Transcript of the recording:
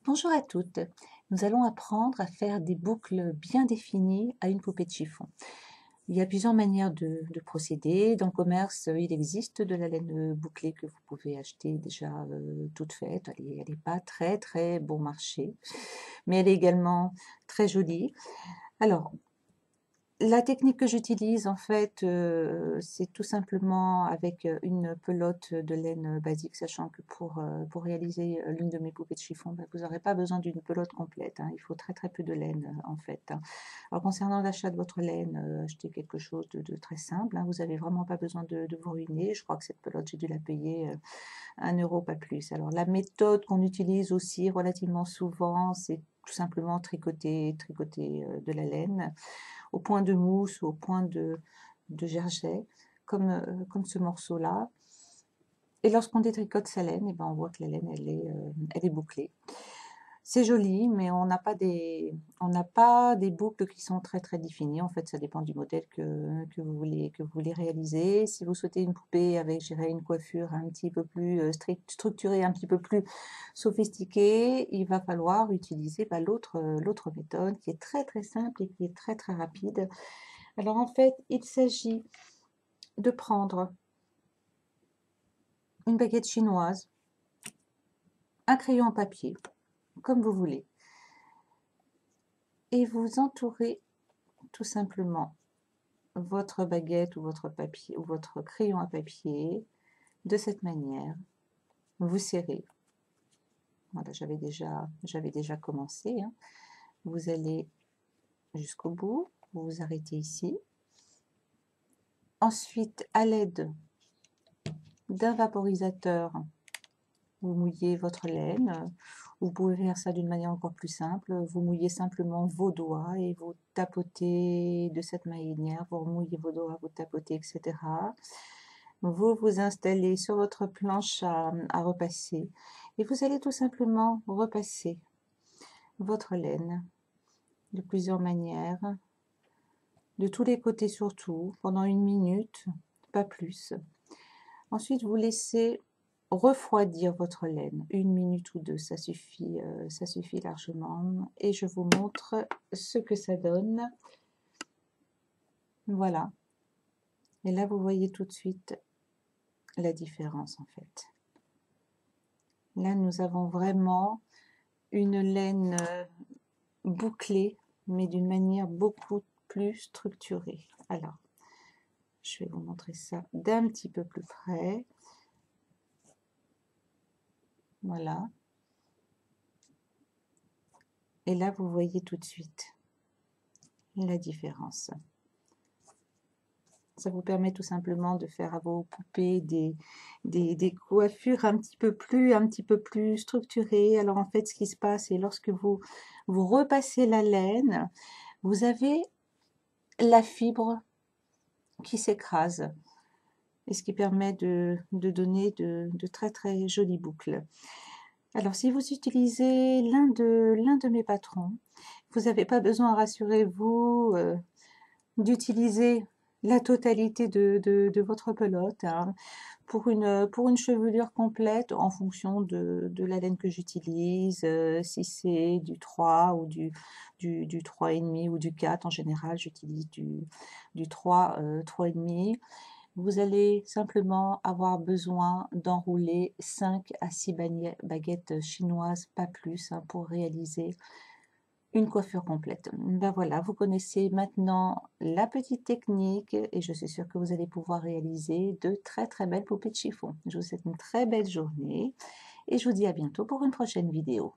Bonjour à toutes, nous allons apprendre à faire des boucles bien définies à une poupée de chiffon. Il y a plusieurs manières de procéder. Dans le commerce, il existe de la laine bouclée que vous pouvez acheter déjà toute faite. Elle n'est pas très bon marché, mais elle est également très jolie. Alors, la technique que j'utilise en fait, c'est tout simplement avec une pelote de laine basique, sachant que pour réaliser l'une de mes poupées de chiffon, vous n'aurez pas besoin d'une pelote complète, hein. Il faut très peu de laine en fait, hein. Alors concernant l'achat de votre laine, achetez quelque chose de très simple, hein. Vous n'avez vraiment pas besoin de vous ruiner. Je crois que cette pelote, j'ai dû la payer 1 €, pas plus. Alors la méthode qu'on utilise aussi relativement souvent, c'est tout simplement tricoter de la laine au point de mousse ou au point de jersey, comme ce morceau-là. Et lorsqu'on détricote sa laine, on voit que la laine, elle est bouclée. C'est joli, mais on n'a pas des boucles qui sont très définies. En fait, ça dépend du modèle que vous voulez réaliser. Si vous souhaitez une poupée avec, je dirais, une coiffure un petit peu plus structurée, un petit peu plus sophistiquée, il va falloir utiliser l'autre méthode qui est très simple et qui est très rapide. Alors en fait, il s'agit de prendre une baguette chinoise, un crayon à papier, comme vous voulez, et vous entourez tout simplement votre baguette ou votre papier ou votre crayon à papier de cette manière. Vous serrez. Voilà, j'avais déjà commencé, hein. Vous allez jusqu'au bout, vous vous arrêtez ici. Ensuite, à l'aide d'un vaporisateur, vous mouillez votre laine. Vous pouvez faire ça d'une manière encore plus simple. Vous mouillez simplement vos doigts et vous tapotez de cette manière. Vous mouillez vos doigts, vous tapotez, etc. Vous vous installez sur votre planche à repasser et vous allez tout simplement repasser votre laine de plusieurs manières, de tous les côtés surtout, pendant 1 minute, pas plus. Ensuite, vous laissez refroidir votre laine, 1 minute ou 2, ça suffit largement. Et je vous montre ce que ça donne. Voilà. Et là, vous voyez tout de suite la différence en fait. Là, nous avons vraiment une laine bouclée, mais d'une manière beaucoup plus structurée. Alors, je vais vous montrer ça d'un petit peu plus près. Voilà. Et là, vous voyez tout de suite la différence. Ça vous permet tout simplement de faire à vos poupées des coiffures un petit peu plus structurées. Alors en fait, ce qui se passe, c'est lorsque vous repassez la laine, vous avez la fibre qui s'écrase, et ce qui permet de donner de très jolies boucles. Alors si vous utilisez l'un de mes patrons, vous n'avez pas besoin, rassurez-vous, d'utiliser la totalité de votre pelote, hein. Pour une chevelure complète, en fonction de la laine que j'utilise, si c'est du 3 ou du 3,5 ou du 4, en général j'utilise du 3, 3,5. Vous allez simplement avoir besoin d'enrouler 5 à 6 baguettes chinoises, pas plus, hein, pour réaliser une coiffure complète. Ben voilà, vous connaissez maintenant la petite technique et je suis sûre que vous allez pouvoir réaliser de très belles poupées de chiffon. Je vous souhaite une très belle journée et je vous dis à bientôt pour une prochaine vidéo.